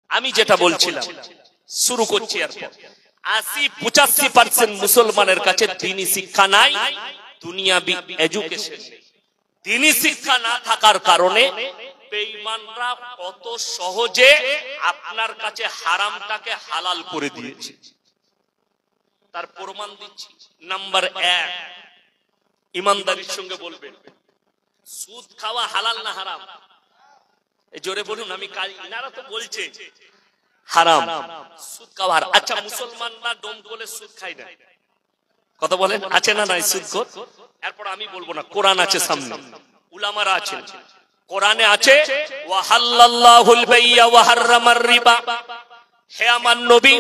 আমি যেটা বলছিলাম শুরু করছি। 80-85% মুসলমানের কাছে দ্বীনি শিক্ষা নাই, দুনিয়াবি এডুকেশন। দ্বীনি শিক্ষা না থাকার কারণে বেঈমানরা কত সহজে আপনার কাছে হারামটাকে হালাল করে দিয়েছে, তার প্রমাণ দিচ্ছি। নাম্বার 1, ইমানদারির সঙ্গে বলবেন, সুদ খাওয়া হালাল না হারাম? জোরে বলুন। আমি ইনারা তো বলছে হারাম, সুদ খাওয়া হারাম। আচ্ছা, মুসলমানরা ডোম বলে সুদ খায় না, কথা বলেন আছে না নাই সুদখোর? এরপর আমি বলবো না, কোরআন আছে সামনে, উলামারা আছেন, কোরআনে আছে ওয়া হাল্লাল্লাহুল বাইয়া ওয়া হাররামার রিবা। হে আমার নবী,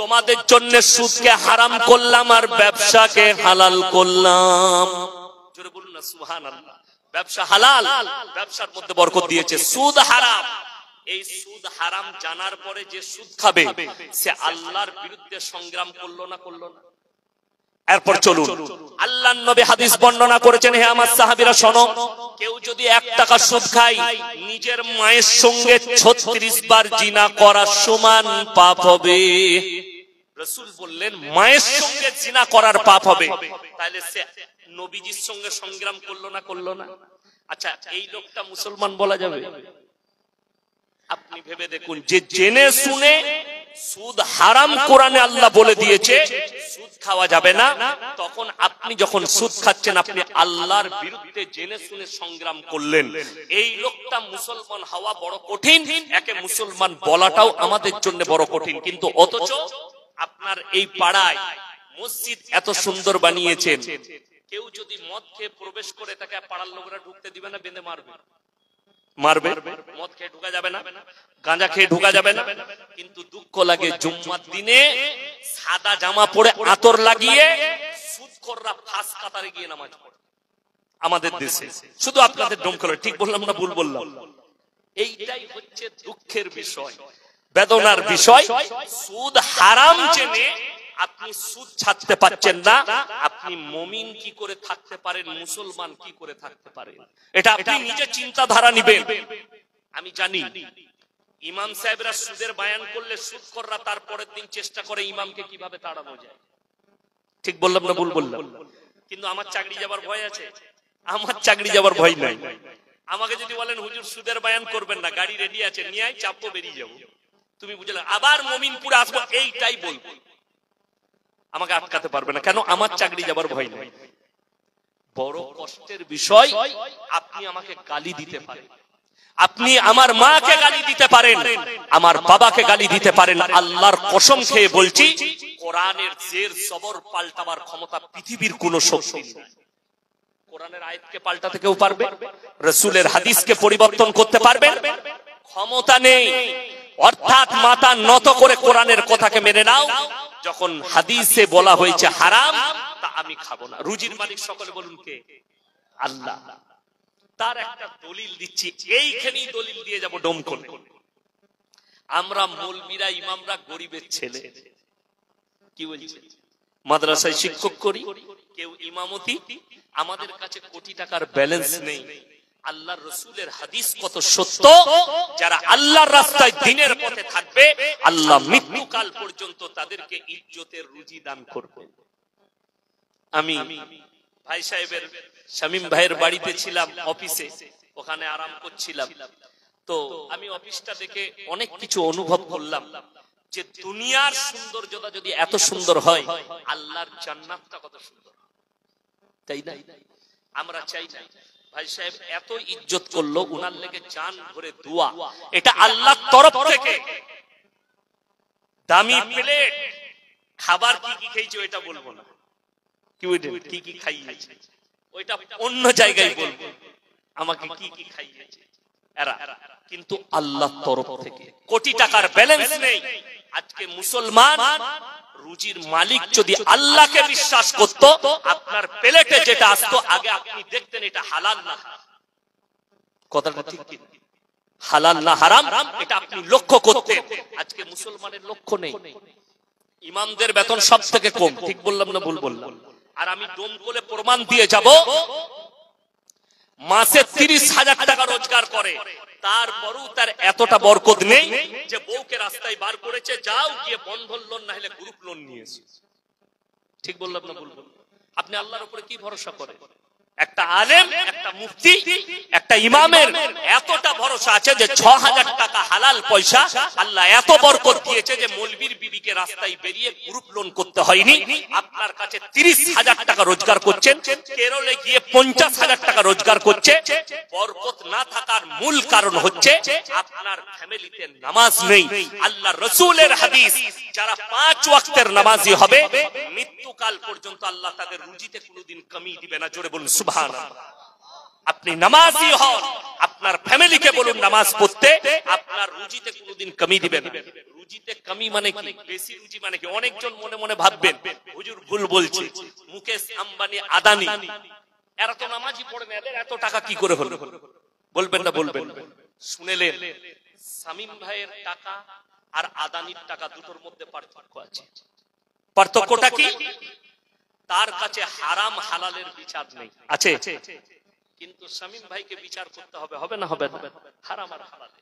তোমাদের জন্য সুদকে হারাম করলাম আর ব্যবসাকে হালাল করলাম। জোরে বলুন না সুবহানাল্লাহ। ব্যবসা হালাল, ব্যবসার মধ্যে বরকত দিয়েছে। সুদ হারাম, এই সুদ হারাম জানার পরে যে সুদ খাবে সে আল্লাহর বিরুদ্ধে সংগ্রাম করলো না করলো না? এরপর চলুন, আল্লাহর নবী হাদিস বর্ণনা করেছেন, হে আমার সাহাবীরা শোনো, কেউ যদি 1 টাকা সুদ খায় নিজের মায়ের সঙ্গে 36 বার জিনা করার সমান পাপ হবে। রাসূল বললেন মায়ের সঙ্গে জিনা করার পাপ হবে, তাহলে সে নবীজির সঙ্গে সংগ্রাম করলো না করলো না? আচ্ছা, এই লোকটা মুসলমান বলা যাবে? আপনি ভেবে দেখুন, যে জেনে শুনে সুদ হারাম কোরআনে আল্লাহ বলে দিয়েছে সুদ খাওয়া যাবে না, তখন আপনি যখন সুদ খাচ্ছেন আপনি আল্লাহর বিরুদ্ধে জেনে শুনে সংগ্রাম করলেন। এই লোকটা মুসলমান হওয়া বড় কঠিন, একে মুসলমান বলাটাও আমাদের জন্য বড় কঠিন। কিন্তু অথচ আপনার এই পাড়ায় মসজিদ এত সুন্দর বানিয়েছেন, কেউ যদি মদ খেয়ে প্রবেশ করে তাকে পাড়ার লোকেরা ঢুকতে দিবে না, বেঁধে মারবে? মারবে। মদ খেয়ে ঢোকা যাবে না, গাঁজা খেয়ে ঢোকা যাবে না। কিন্তু দুঃখ লাগে জুম্মার দিনে সাদা জামা পরে আতর লাগিয়ে সুদখোররা ফাঁস কাতারে গিয়ে নামাজ পড়ে আমাদের দেশে। শুধু আপনাদের ডোমকলে, ঠিক বললাম না ভুল বললাম? এইটাই হচ্ছে দুঃখের বিষয়, বেদনার বিষয়। সুদ হারাম জেনে আপনি সুদ ছাড়তে পারছেন না, আপনি মুমিন কি করে থাকতে পারেন, মুসলমান কি করে থাকতে পারেন, এটা আপনি নিজে চিন্তাধারা নিবেন। আমি জানি ইমাম সাহেবরা সুদের বয়ান করলে সুদখোররা তারপরের দিন চেষ্টা করে ইমামকে কিভাবে তাড়ানো যায়। ঠিক বললাম না ভুল বললাম? কিন্তু আমার চাকরি যাবার ভয় আছে? আমার চাকরি যাবার ভয় নাই। আমাকে যদি বলেন হুজুর সুদের বয়ান করবেন না, গাড়ি রেডি আছে, নিয়ে আয়, চাপবো, বেরিয়ে যাবো, তুমি বুঝলে, আবার মুমিনপুরে আসবো, এইটাই বলবো, আমাকে আটকাতে পারবে না। কেন? আমার চাকরি যাবার ভয় নেই। বড় কষ্টের বিষয়, আপনি আমাকে গালি দিতে পারেন, আপনি আমার মাকে গালি দিতে পারেন, আমার বাবাকে গালি দিতে পারেন। আল্লাহর কসম খেয়ে বলছি, কোরআনের জের সবর পাল্টাবার ক্ষমতা পৃথিবীর কোন শক্তি নেই। কোরআনের আয়াতকে পাল্টাতে কেউ পারবে? রাসূলের হাদিসকে পরিবর্তন করতে পারবে? ক্ষমতা নেই। অর্থাৎ মাথা নত করে কোরআনের কথাকে মেনে নাও। যখন হাদিসে বলা হয়েছে হারাম, তা আমি খাবো না। রুজির মালিক সকলে বলুন কে? আল্লাহ। তার একটা দলিল দিচ্ছি, এইখানেই দলিল দিয়ে যাব ডোমকল। আমরা মৌলবীরা, ইমামরা গরিবের ছেলে, কি বলছে, মাদ্রাসায় শিক্ষক করি, কেউ ইমামতি, আমাদের কাছে কোটি টাকার ব্যালেন্স নেই। আল্লাহর রাসূলের হাদিস কত সত্য, যারা আল্লাহর রাস্তায় দ্বীনের পথে থাকবে আল্লাহ মৃত্যুকাল পর্যন্ত তাদেরকে ইজ্জতের রুজি দান করবে। আমি ভাই সাহেবের, শামীম ভাইয়ের বাড়িতে ছিলাম, অফিসে, ওখানে আরাম করছিলাম। তো আমি অফিসটা দেখে অনেক কিছু অনুভব করলাম, যে দুনিয়ার সৌন্দর্যতা যদি এত সুন্দর হয়, আল্লাহর জান্নাতটা কত সুন্দর, তাই না? আমরা চাই না। ভাই সাহেব এত ইজ্জত করলো, উনার লেগে জান ভরে দোয়া, এটা আল্লাহর তরফ থেকে। দামি প্লেট, খাবার কি কি খেয়েছো এটা বলবো না, কি কি খাইয়েছে ওইটা অন্য জায়গায় বলবো, আমাকে কি কি খাইয়েছে এরা, কিন্তু আল্লাহর তরফ থেকে। কোটি টাকার ব্যালেন্স নেই। আজকে মুসলমান রুজির মালিক যদি আল্লাহকে বিশ্বাস করত, আপনার প্লেটে যেটা আসতো আগে আপনি দেখতেন এটা হালাল না হারাম। কথাটা ঠিক কি? হালাল না হারাম এটা আপনি লক্ষ্য করতেন। আজকে মুসলমানের লক্ষ্য নেই। ইমামদের বেতন সব থেকে কম, ঠিক বললাম না ভুল বললাম? আর আমি ডোমকলে প্রমাণ দিয়ে যাব, মাসে 30,000 টাকা রোজগার করে, তারপরও তার এতটা বরকত নেই যে বউকে রাস্তায় বার করেছে, যাও গিয়ে বন্ধন লোন না হলে গ্রুপ লোন নিয়ে এসো। ঠিক বললাম না ভুল বললাম? আপনি আল্লাহর উপরে কি ভরসা করেন? একটা আলেম, একটা মুফতি, একটা ইমামের এতটা ভরসা আছে যে ৬০০০ টাকা হালাল পয়সা আল্লাহ এত বরকত দিয়েছে যে মৌলবীর বিবিকে রাস্তায় বেরিয়ে গ্রুপ লোন করতে হয়নি। আপনার কাছে ৩০,০০০ টাকা রোজগার করছেন, কেরলে গিয়ে ৫০,০০০ টাকা রোজগার করছে। বরকত না থাকার মূল কারণ হচ্ছে আপনার ফ্যামিলিতে নামাজ নেই। আল্লাহ রাসূলের হাদিস, যারা ৫ ওয়াক্তের নামাজি হবে মৃত্যুকাল পর্যন্ত আল্লাহ তাদের রুজিতে কোনোদিন কমি দিবে না। জোরে বলুন সুবহানাল্লাহ। আপনি নামাজি হন, আপনার ফ্যামিলিকে বলুন নামাজ পড়তে, আপনার রুজিতে কোনোদিন কমি দিবেন না। রুজিতে কমি মানে কি? বেশি রুজি মানে কি? অনেকজন মনে মনে ভাববেন হুজুর ভুল বলছে, মুকেশ আম্বানি, আদানি এরা তো নামাজি পড়ে না, এদের এত টাকা কি করে হলো? বলবেন না? বলবেন। শুনেলেন, শামীম ভাইয়ের টাকা আর আদানির টাকা দুটোর মধ্যে পার্থক্য আছে। পার্থক্যটা কি? তার কাছে হারাম হালালের বিচার নেই, আছে, কিন্তু শামীম ভাইকে বিচার করতে হবে, হবে না? হবে না? হারাম আর হালালে।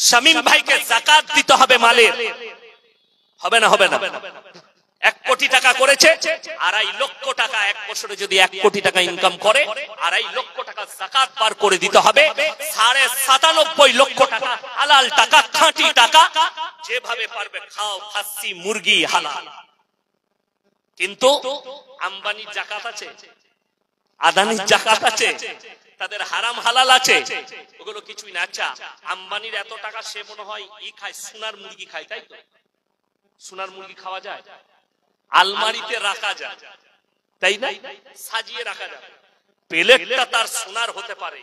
শামীম ভাইকে যাকাত দিতে হবে মালের, হবে না? হবে না? ১ কোটি টাকা করেছে, ২.৫ লক্ষ টাকা, ১ বছরে যদি ১ কোটি টাকা ইনকাম করে ২.৫ লক্ষ টাকা যাকাত বার করে দিতে হবে। ৯৭.৫ লক্ষ টাকা হালাল টাকা, খাঁটি টাকা, যেভাবে পারবে খাও, খাসি মুরগি হালাল। কিন্তু আম্বানির যাকাত আছে, আদানির যাকাত আছে, তাদের হারাম হালাল আছে, ওগুলো কিছুই না। আচ্ছা, আম্বানির এত টাকা, সে মনে হয় ই খায়, সোনার মুরগি খায়, তাই তো? সোনার মুরগি খাওয়া যায়, আলমারিতে রাখা যায়, তাই না? সাজিয়ে রাখা যায়। প্লেটটা তার সোনার হতে পারে,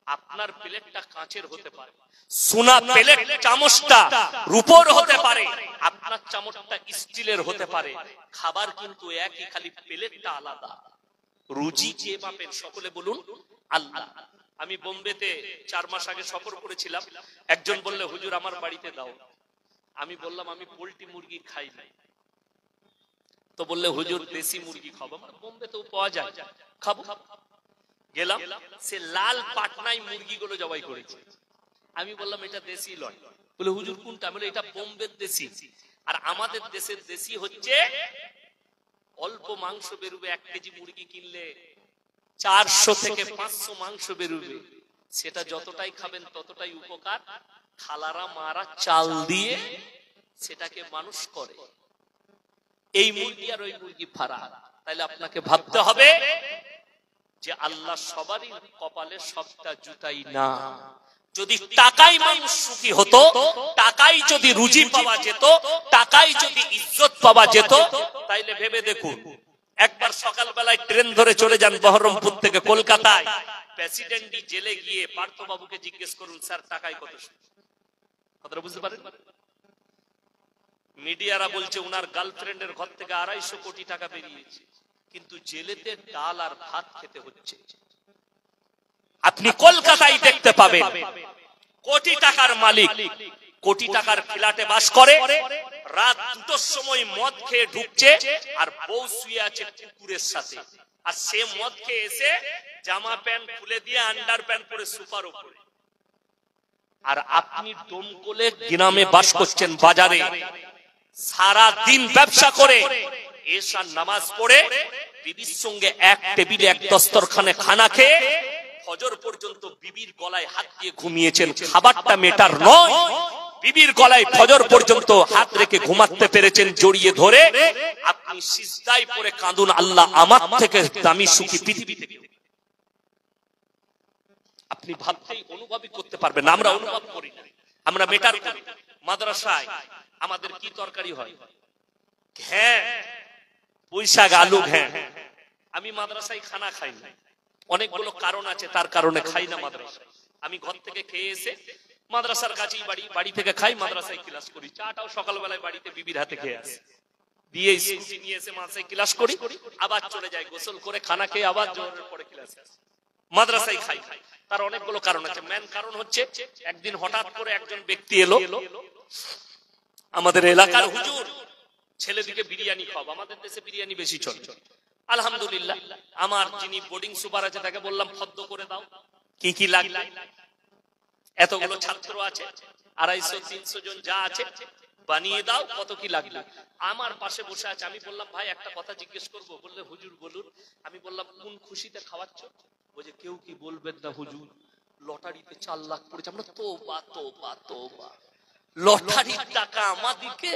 আপনার প্লেটটা কাঁচের হতে পারে। সোনা প্লেট, চামচটা রূপোর হতে পারে, আপনার চামচটা স্টিলের হতে পারে। খাবার কিন্তু একই, খালি প্লেটটা আলাদা। রুজি কে মাপেন? সকলে বলুন আল্লাহ। আমি বোম্বেতে ৪ মাস আগে সফর করেছিলাম। একজন বললে হুজুর আমার বাড়িতে দাও। আমি বললাম আমি পোল্ট্রি মুরগি খাই না। তো বললে হুজুর দেশি মুরগি খাবো। বোম্বেতেও পাওয়া যায়, খাবো। গেলাম, সে লাল পাটনায় মুরগিগুলো জবাই করেছে। আমি বললাম এটা দেশি লয়। বলে হুজুর কোনটা? বলে এটা বোম্বের দেশি। আর আমাদের দেশের দেশি হচ্ছে অল্প মাংস বেরোবে। ১ কেজি মুরগি কিনলে ৪০০ থেকে ৫০০ মাংস বেরোবে। সেটা যতটাই খাবেন ততটাই উপকার। খালারা মারা চাল দিয়ে সেটাকে মানুষ করে। এই মুরগি আর ওই মুরগি ফারাক। তাইলে আপনাকে ভাবতে হবে যে আল্লাহ সবারই কপালে সবটা জুতাই না। যদি টাকাই মানুষ সুখী হতো, টাকাই যদি রুজি পাওয়া যেত, টাকাই যদি ইজ্জত পাওয়া যেত, তাইলে ভেবে দেখুন, একবার সকালবেলায় ট্রেন ধরে চলে যান বহরমপুর থেকে কলকাতায়, প্রেসিডেন্টই জেলে গিয়ে পার্থবাবুকে জিজ্ঞেস করুন স্যার টাকায় কত? কথাটা বুঝতে পারেন? মিডিয়ারা বলছে উনার গার্লফ্রেন্ডের ঘর থেকে ২৫০ কোটি টাকা বেরিয়েছে, কিন্তু জেলেতে ডাল আর ভাত খেতে হচ্ছে। আপনি কলকাতায় দেখতে পাবেন কোটি টাকার মালিক কোটি টাকার ফ্ল্যাটে বাস করে, রাত ২টোর সময় মদ খেয়ে ঢুকছে আর বউ শুয়ে আছে কুকুরের সাথে, আর সে মদ খেয়ে এসে জামা প্যান্ট খুলে দিয়ে আন্ডার প্যান্ট পরে সুপার উপরে। আর আপনি ডোমকলে গ্রামে বাস করছেন, বাজারে সারা দিন ব্যবসা করে এশার নামাজ পড়ে বিবির সঙ্গে এক টেবিলে এক দস্তরখানে খানা খেয়ে ফজর পর্যন্ত বিবির গলায় হাত দিয়ে ঘুমিয়েছেন। খাবারটা মেটার নয়, বিবির গলায় ফজর পর্যন্ত হাত রেখে ঘুমাতে পেরেছেন জড়িয়ে ধরে। আপনি সিজদায় পড়ে কাঁদুন, আল্লাহ আমার থেকে দামি সুখী পৃথিবীতে। আপনি ভাবতেই অনুভবই করতে পারবেন। আমরা অনুভব করি না, আমরা মেটার করি। মাদ্রাসায় আমাদের কি তরকারি হয়? ঘ্যাঁ, পুঁইশাক, আলু ঘ্যাঁ। আমি মাদ্রাসায় খানা খাই না, অনেকগুলো কারণ আছে, তার কারণে খাই না মাদ্রাসায়। আমি ঘর থেকে খেয়ে এসে মাদ্রাসার কাছেই বাড়ি, বাড়ি থেকে খাই, মাদ্রাসায় ক্লাস করি। চাটাও সকালবেলায় বাড়িতে বিবির হাতে খেয়ে আসি, দিয়ে স্কুটি নিয়ে এসে মাদ্রাসায় ক্লাস করি, আবার চলে যাই গোসল করে খানা খেয়ে আবার জোহরের পরে ক্লাস মাদ্রাসায় খাই। তার অনেকগুলো কারণ আছে। মেন কারণ হচ্ছে একদিন হঠাৎ করে একজন ব্যক্তি এলো আমাদের এলাকার, হুজুর ছেলেদিকে বিরিয়ানি খাওয়াবো। আমাদের দেশে বিরিয়ানি বেশি চলে। আলহামদুলিল্লাহ, আমার যিনি বোর্ডিং সুপার আছে তাকে বললাম ফদ্দ করে দাও, কি কি লাগবে। এতগুলো ছাত্র আছে, 250-300 জন যা আছে বানিয়ে দাও, কত কি লাগবে। আমার পাশে বসে আছে, আমি বললাম ভাই একটা কথা জিজ্ঞেস করবো? বললে হুজুর বলুন। আমি বললাম কোন খুশিতে খাওয়াচ্ছ? বলছে কেউ কি বলবেন না হুজুর, লটারিতে 4 লাখ পড়েছে। আমরা তোবা তোবা তোবা, লটারির টাকা আমাদেরকে।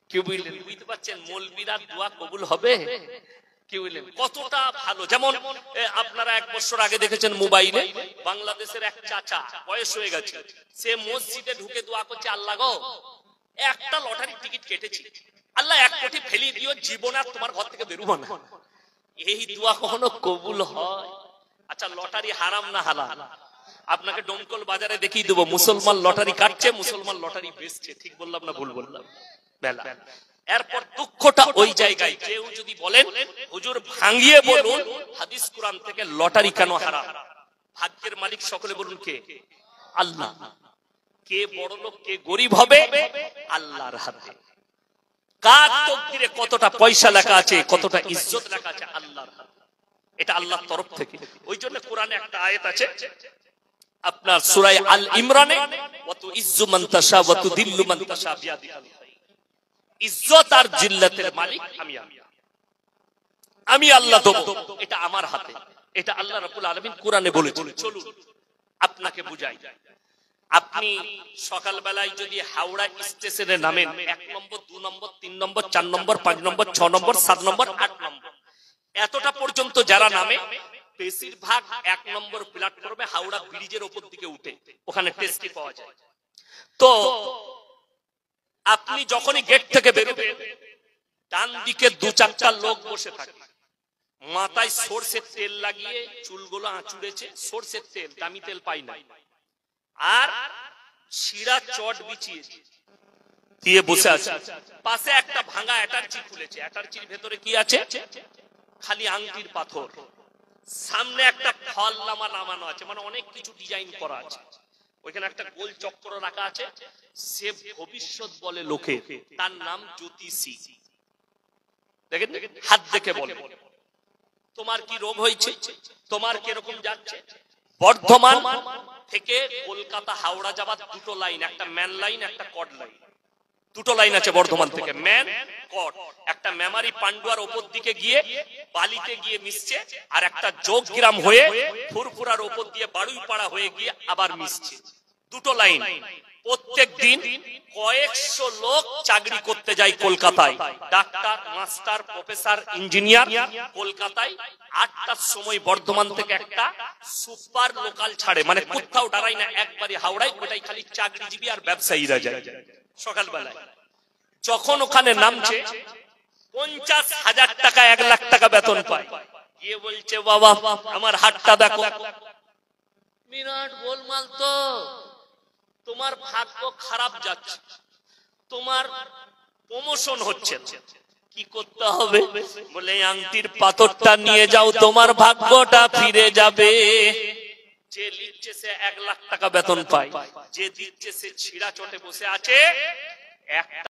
কেউ বললেন, বুঝতে পারছেন মৌলবীরা দোয়া কবুল হবে? কেউ বললেন কতটা ভালো। যেমন আপনারা 1 বছর আগে দেখেছেন মোবাইলে, বাংলাদেশের এক চাচা বয়স হয়ে গেছে, সে মসজিদে ঢুকে দোয়া করছে, আল্লাহ গো একটা লটারির টিকিট কেটেছি, আল্লাহ 1 কোটি ফেলি দিও, জীবন আর তোমার ঘর থেকে বেরোবো না। এই দোয়া কখনো কবুল হয়? আচ্ছা লটারি হারাম না হালাল? আপনাকে ডোমকল বাজারে দেখিয়ে দেবো, মুসলমান লটারি কাটছে, মুসলমান লটারি বেচছে। ঠিক বললাম না ভুল বললাম? বেলা। এরপর দুঃখটা ওই জায়গায়, কেউ যদি বলেন হুজুর ভাঙিয়ে বলুন হাদিস কোরআন থেকে লটারি কেন হারাম? ভাগ্যের মালিক সকলে বলুন কে? আল্লাহ। কে বড় লোক কে গরিব হবে আল্লাহর হাতে। কার তকদিরে কতটা পয়সা লেখা আছে, কতটা ইজ্জত লেখা আছে আল্লাহর হাতে। এটা আল্লাহর তরফ থেকে। ওই জন্য কোরআনে একটা আয়াত আছে আপনার সূরা আল ইমরানে, ওয়া তুইজ্জু মান তাশা ওয়া তুদিল্লু মান তাশা বিয়াদিকাল খায়র। ইজ্জত আর জিল্লাতের মালিক আমি আল্লাহ দেব, এটা আমার হাতে। এটা আল্লাহ রাব্বুল আলামিন কোরআনে বলেছেন। চলুন আপনাকে বুঝাই। আপনি সকাল বেলায় যদি হাওড়া স্টেশনে নামেন, 1 নম্বর 2 নম্বর 3 নম্বর 4 নম্বর 5 নম্বর 6 নম্বর 7 নম্বর 8 নম্বর এতটা পর্যন্ত যারা নামে, বেশিরভাগ 1 নম্বর প্ল্যাটফর্মে হাওড়া ব্রিজের উপর দিকে উঠে, ওখানে টেস্টি পাওয়া যায়। তো আপনি যখনই গেট থেকে বেরোবেন, ডান দিকে 2-4টা লোক বসে থাকে, মাথায় সরষের তেল লাগিয়ে চুলগুলো আঁচুড়েছে, সরষের তেল, দামি তেল পাই না, আর শিরা চট বিছিয়ে দিয়ে বসে আছে। পাশে একটা ভাঙা অ্যাটার্জি খুলেছে, অ্যাটার্জির ভেতরে কি আছে? খালি আংটির পাথর। সামনে একটা ফল নামানো আছে, মানে অনেক কিছু ডিজাইন করা আছে। ওইখানে একটা গোল চক্র রাখা আছে, সে ভবিষ্যৎ বলে লোকে, তার নাম জ্যোতিষী। দেখেন হাত দেখে বলে তোমার কি রোগ হয়েছে, তোমার কিরকম যাচ্ছে। বর্ধমান থেকে কলকাতা হাওড়া যাবার 2টো লাইন, একটা ম্যান লাইন একটা কড লাইন, 2টো লাইন আছে বর্ধমান থেকে, ম্যান কড। একটা মেমারি পান্ডুয়ার উপর দিকে গিয়ে বালিতে গিয়ে মিশছে, আর একটা যোগগ্রাম হয়ে ফুরফুরার উপর দিয়ে বাড়ুইপাড়া হয়ে গিয়ে আবার মিশছে। 2টো লাইন। প্রত্যেক দিন কয়েকশো লোক চাকরি করতে যায় কলকাতায়, ডাক্তার, মাস্টার, প্রফেসর, ইঞ্জিনিয়ার। কলকাতায় 8টার সময় বর্ধমান থেকে একটা সুপার লোকাল ছাড়ে, মানে কোথাও দাঁড়ায় না, একবারই হাওড়ায়। ওটাই খালি চাকরিজীবী আর ব্যবসায়ীরা যায় সকালবেলায়। যখন ওখানে নামছে, 50,000 টাকা 1 লাখ টাকা বেতন পায়। গিয়ে বলছে বাবা আমার হাতটা দেখো। বিরাট গোলমাল তো, তোমার ভাগ্য খারাপ যাচ্ছে, তোমার প্রমোশন হচ্ছে, কি করতে হবে? বলে আংটির পাথরটা নিয়ে যাও, তোমার ভাগ্যটা ফিরে যাবে। যে লিখছে সে 1 লাখ টাকা বেতন পায়, যে দিচ্ছে সে ছিঁড়া চটে বসে আছে।